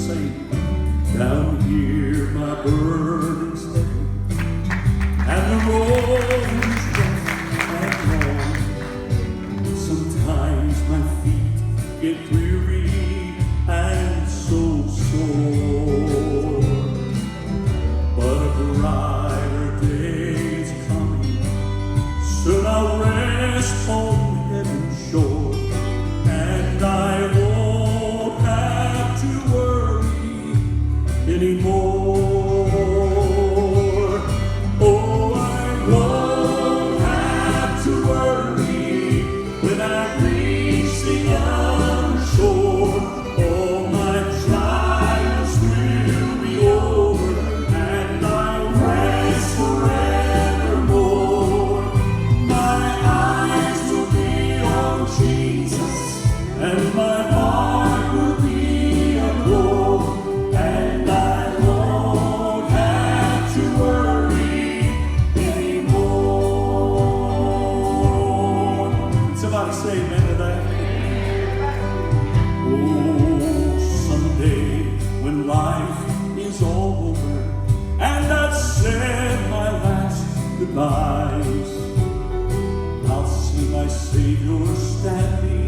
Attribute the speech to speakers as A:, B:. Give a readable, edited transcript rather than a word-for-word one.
A: sing. Down here my burden's heavy, and the road is rough and long. Sometimes my feet get weary and so sore, but a brighter day's coming. Soon I'll rest on heaven's shore, and I won't have to worry anymore. Oh, I won't have to worry when I reach the other shore. All my trials will be over, and I'll rest forevermore. My eyes will be on Jesus, and my heart will be aglow, and I won't have to worry anymore. Somebody say amen to that. Oh, someday when life is all over and I've said my last goodbyes, I'll see my Savior standing